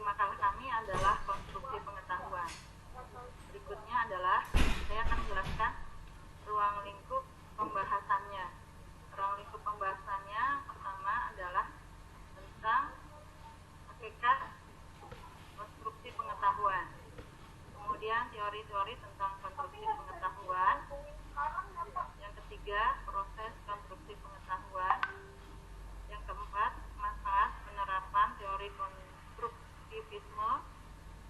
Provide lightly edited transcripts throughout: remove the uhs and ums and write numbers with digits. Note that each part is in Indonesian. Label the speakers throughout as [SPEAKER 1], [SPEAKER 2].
[SPEAKER 1] makalah kami adalah konstruksi pengetahuan. Berikutnya adalah saya akan menjelaskan ruang lingkup pembahasannya. Ruang lingkup pembahasannya pertama adalah tentang hakikat konstruksi pengetahuan. Kemudian teori-teori tentang konstruksi pengetahuan. Yang ketiga, proses konstruksi pengetahuan. Yang keempat, manfaat penerapan teori konstruktivisme.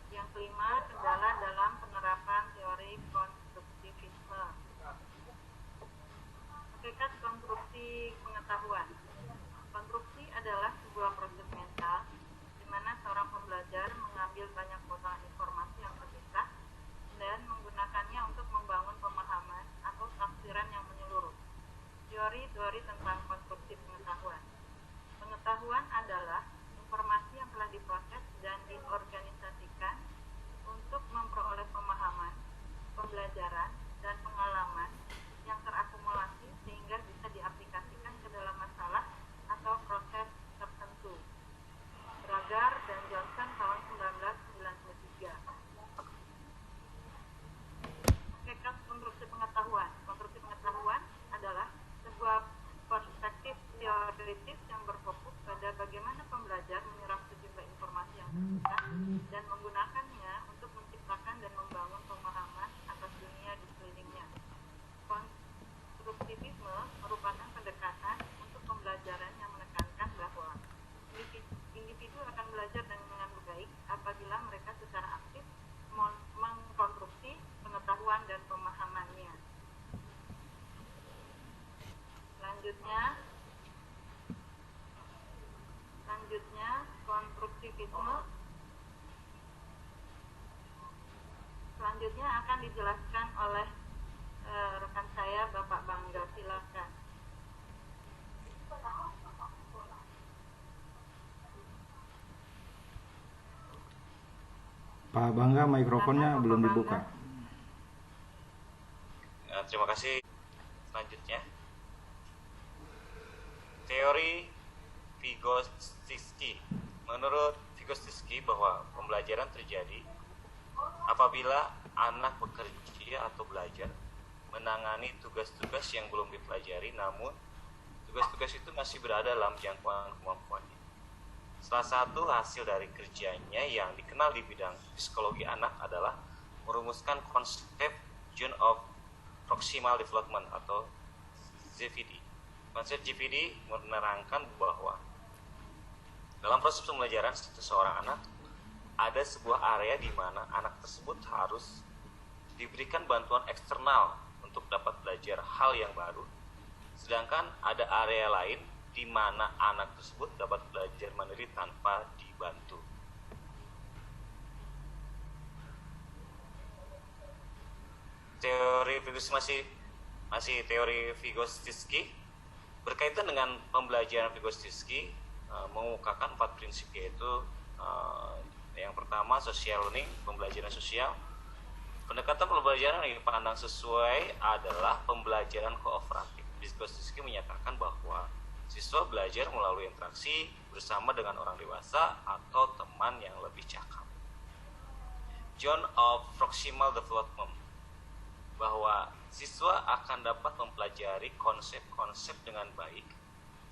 [SPEAKER 1] Yang kelima, kendala dalam penerapan teori konstruktivisme. Hakikat konstruksi pengetahuan. Konstruksi adalah sebuah proses mental di mana seorang pembelajar mengambil banyak potongan informasi yang terpisah dan menggunakannya untuk membangun pemahaman atau tafsiran yang menyeluruh. Teori-teori tentang konstruksi pengetahuan. Pengetahuan adalah informasi yang telah diproses dan diorganisasikan untuk memperoleh pemahaman, pembelajaran, dan pengalaman yang terakumulasi sehingga bisa diaplikasikan ke dalam masalah atau proses tertentu. Bragar dan Johnson tahun 1993. Hakikat konstruksi pengetahuan. Konstruksi pengetahuan adalah sebuah perspektif teoritis yang berfokus pada bagaimana pembelajar menyerap sejumlah informasi yang terpisah dan menggunakannya untuk menciptakan dan membangun pemahaman atas dunia di sekelilingnya. Konstruktivisme merupakan pendekatan untuk pembelajaran yang menekankan bahwa individu akan belajar dengan baik apabila mereka secara aktif mengkonstruksi pengetahuan dan pemahamannya. Selanjutnya konstruktivisme. Selanjutnya akan dijelaskan oleh rekan saya, Bapak Bangga. Silakan.
[SPEAKER 2] Pak Bangga, mikrofonnya belum dibuka.
[SPEAKER 3] Terima kasih. Selanjutnya, teori Vygotsky. Menurut Vygotsky bahwa pembelajaran terjadi apabila anak bekerja atau belajar menangani tugas-tugas yang belum dipelajari, namun tugas-tugas itu masih berada dalam jangkauan kemampuannya. Salah satu hasil dari kerjanya yang dikenal di bidang psikologi anak adalah merumuskan konsep Zone of Proximal Development atau ZVD. Konsep ZVD menerangkan bahwa dalam proses pembelajaran seseorang anak, ada sebuah area di mana anak tersebut harus diberikan bantuan eksternal untuk dapat belajar hal yang baru. Sedangkan ada area lain di mana anak tersebut dapat belajar mandiri tanpa dibantu. Teori Vygotsky masih teori Vygotsky berkaitan dengan pembelajaran Vygotsky mengemukakan 4 prinsip, yaitu yang pertama social learning, pembelajaran sosial. Pendekatan pembelajaran yang dipandang sesuai adalah pembelajaran kooperatif. Vygotsky menyatakan bahwa siswa belajar melalui interaksi bersama dengan orang dewasa atau teman yang lebih cakap. Zone of Proximal Development, bahwa siswa akan dapat mempelajari konsep-konsep dengan baik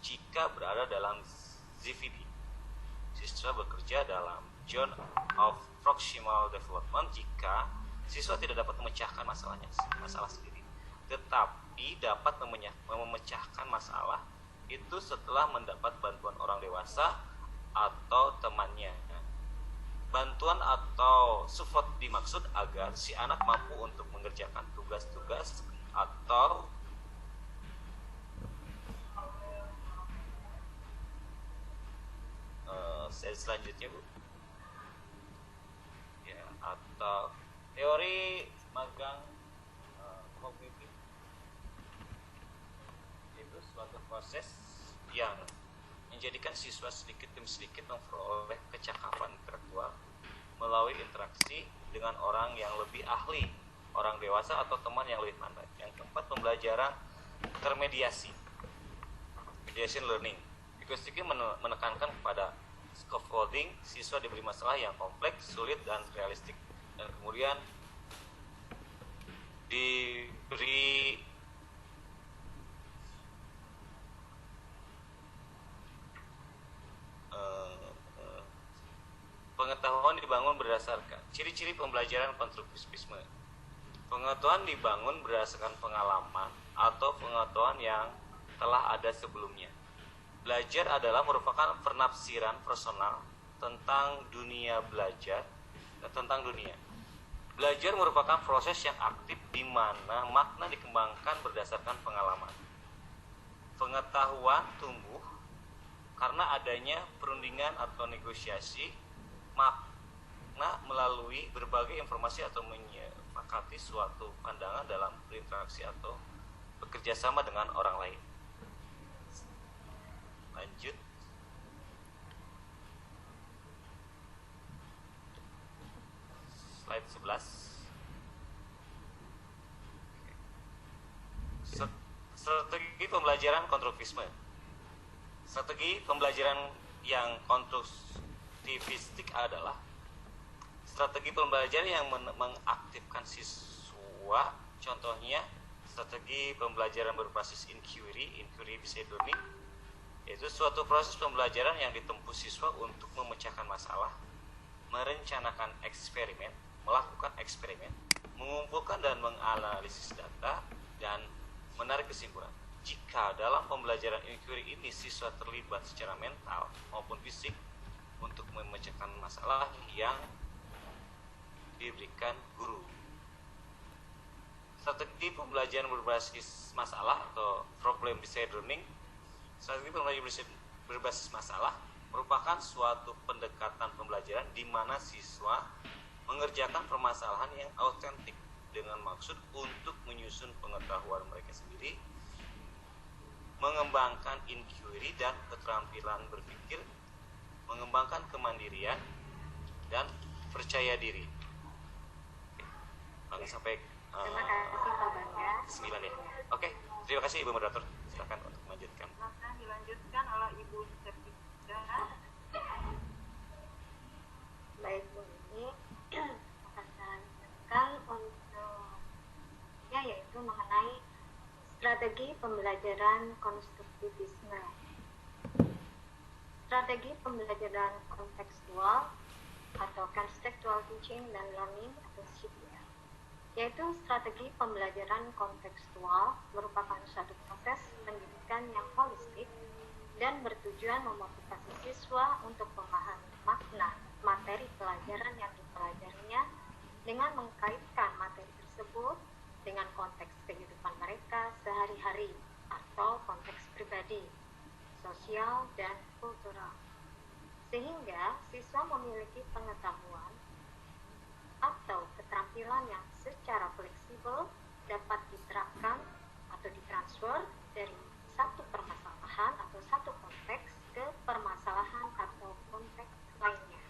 [SPEAKER 3] jika berada dalam ZVD. Siswa bekerja dalam Zone of Proximal Development jika siswa tidak dapat memecahkan masalah sendiri, tetapi dapat memecahkan masalah itu setelah mendapat bantuan orang dewasa atau temannya. Bantuan atau support dimaksud agar si anak mampu untuk mengerjakan tugas-tugas atau selanjutnya, Bu. Ya, atau teori magang kognitif, itu suatu proses yang menjadikan siswa sedikit demi sedikit memperoleh kecakapan intelektual melalui interaksi dengan orang yang lebih ahli, orang dewasa atau teman yang lebih pandai. Yang keempat, pembelajaran termediasi, mediation learning. Vygotsky menekankan kepada scaffolding, siswa diberi masalah yang kompleks, sulit, dan realistik, dan kemudian diberi pengetahuan dibangun berdasarkan ciri-ciri pembelajaran konstruktivisme. Pengetahuan dibangun berdasarkan pengalaman atau pengetahuan yang telah ada sebelumnya. Belajar adalah merupakan penafsiran personal tentang dunia belajar dan tentang dunia. Belajar merupakan proses yang aktif di mana makna dikembangkan berdasarkan pengalaman. Pengetahuan tumbuh karena adanya perundingan atau negosiasi makna melalui berbagai informasi atau menyepakati suatu pandangan dalam berinteraksi atau bekerja sama dengan orang lain. Lanjut. Slide 11. Strategi pembelajaran konstruktivisme. Strategi pembelajaran yang konstruktivistik adalah strategi pembelajaran yang mengaktifkan siswa. Contohnya, strategi pembelajaran berbasis inquiry based learning, yaitu suatu proses pembelajaran yang ditempuh siswa untuk memecahkan masalah, merencanakan eksperimen, melakukan eksperimen, mengumpulkan dan menganalisis data, dan menarik kesimpulan. Jika dalam pembelajaran inquiry ini siswa terlibat secara mental maupun fisik untuk memecahkan masalah yang diberikan guru. Strategi pembelajaran berbasis masalah atau problem based learning. Strategi pembelajaran berbasis masalah merupakan suatu pendekatan pembelajaran di mana siswa mengerjakan permasalahan yang autentik dengan maksud untuk menyusun pengetahuan mereka sendiri, mengembangkan inquiry dan keterampilan berpikir, mengembangkan kemandirian dan percaya diri. Oke, sampai
[SPEAKER 4] Terima kasih Pak Bangga.
[SPEAKER 3] 9 ya. Oke, terima kasih Ibu Moderator. Silakan untuk melanjutkan.
[SPEAKER 1] Maka dilanjutkan oleh Ibu Septika.
[SPEAKER 4] Baik Bu, ini akan saya lanjutkan untuk yaitu mengenai strategi pembelajaran konstruktivisme. Strategi pembelajaran kontekstual atau contextual teaching dan learning atau CPL, yaitu strategi pembelajaran kontekstual merupakan suatu proses pendidikan yang holistik dan bertujuan memotivasi siswa untuk memahami makna materi pelajaran yang dipelajarinya dengan mengkaitkan materi tersebut dengan konteks kehidupan mereka sehari-hari atau konteks pribadi, sosial, dan kultural. Sehingga siswa memiliki pengetahuan atau keterampilan yang secara fleksibel dapat diterapkan atau ditransfer dari satu permasalahan atau satu konteks ke permasalahan atau konteks lainnya.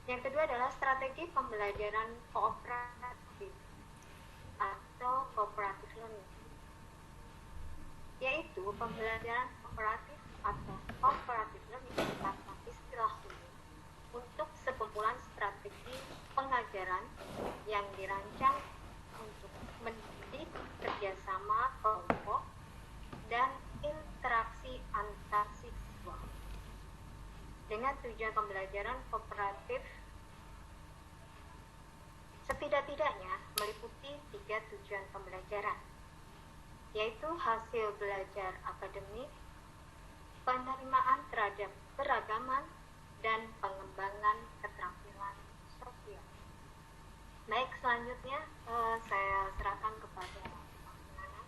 [SPEAKER 4] Yang kedua adalah strategi pembelajaran kooperatif atau cooperative learning, yaitu pembelajaran kooperatif atau cooperative learning merupakan istilah umum untuk sekumpulan strategi pengajaran yang dirancang untuk mendidik kerjasama kelompok dan interaksi antar siswa dengan tujuan pembelajaran kooperatif setidak-tidaknya meliputi 3 tujuan pembelajaran, yaitu hasil belajar akademik, penerimaan terhadap keragaman, dan pengembangan keterampilan sosial. Baik, selanjutnya saya serahkan kepada Pak Nana.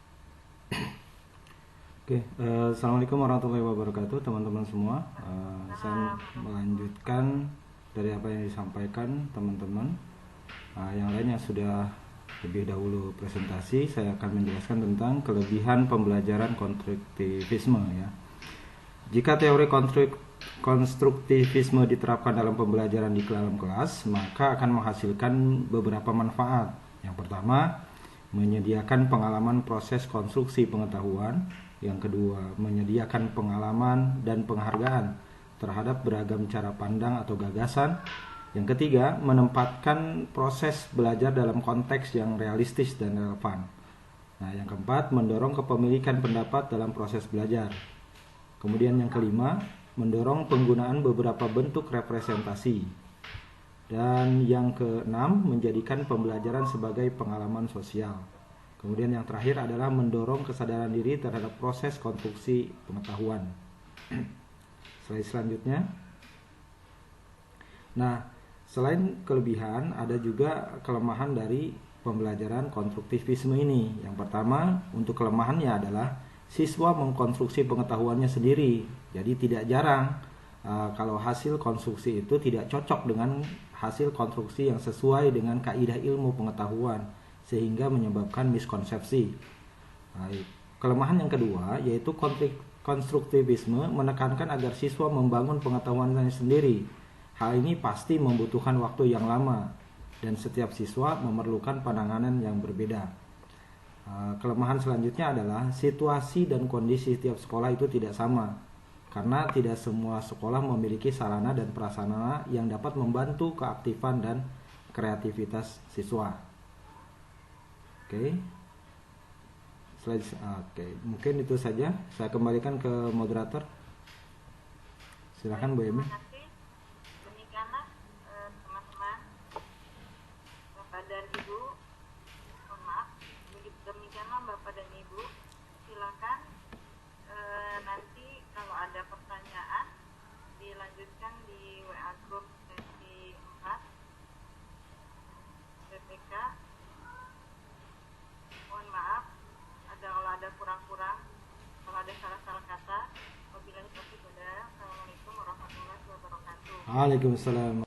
[SPEAKER 2] Oke, Assalamualaikum warahmatullahi wabarakatuh teman-teman semua. Saya melanjutkan dari apa yang disampaikan teman-teman. Yang lainnya sudah lebih dahulu presentasi, saya akan menjelaskan tentang kelebihan pembelajaran konstruktivisme ya. Jika teori konstruktivisme diterapkan dalam pembelajaran di dalam kelas, maka akan menghasilkan beberapa manfaat. Yang pertama, menyediakan pengalaman proses konstruksi pengetahuan. Yang kedua, menyediakan pengalaman dan penghargaan terhadap beragam cara pandang atau gagasan. Yang ketiga, menempatkan proses belajar dalam konteks yang realistis dan relevan. Nah, yang keempat, mendorong kepemilikan pendapat dalam proses belajar. Kemudian yang kelima, mendorong penggunaan beberapa bentuk representasi. Dan yang keenam, menjadikan pembelajaran sebagai pengalaman sosial. Kemudian yang terakhir adalah mendorong kesadaran diri terhadap proses konstruksi pengetahuan. Slide selanjutnya. Nah, selain kelebihan, ada juga kelemahan dari pembelajaran konstruktivisme ini. Yang pertama, untuk kelemahannya adalah siswa mengkonstruksi pengetahuannya sendiri. Jadi tidak jarang kalau hasil konstruksi itu tidak cocok dengan hasil konstruksi yang sesuai dengan kaidah ilmu pengetahuan, sehingga menyebabkan miskonsepsi. Kelemahan yang kedua yaitu konstruktivisme menekankan agar siswa membangun pengetahuannya sendiri. Hal ini pasti membutuhkan waktu yang lama dan setiap siswa memerlukan penanganan yang berbeda. Kelemahan selanjutnya adalah situasi dan kondisi setiap sekolah itu tidak sama, karena tidak semua sekolah memiliki sarana dan prasarana yang dapat membantu keaktifan dan kreativitas siswa. Oke. Mungkin itu saja. Saya kembalikan ke moderator. Silakan Bu Emi.
[SPEAKER 1] Terima kasih. Demikianlah teman-teman, Bapak dan Ibu. Mohon maaf. Demikianlah Bapak dan Ibu. Silakan nanti kalau ada pertanyaan dilanjutkan di WA Group sesi 4 BPK. Mohon maaf kalau ada kurang-kurang, kalau ada salah-salah kata. Wabillahi taufiq wal hidayah. Assalamualaikum warahmatullahi wabarakatuh.
[SPEAKER 2] Waalaikumsalam.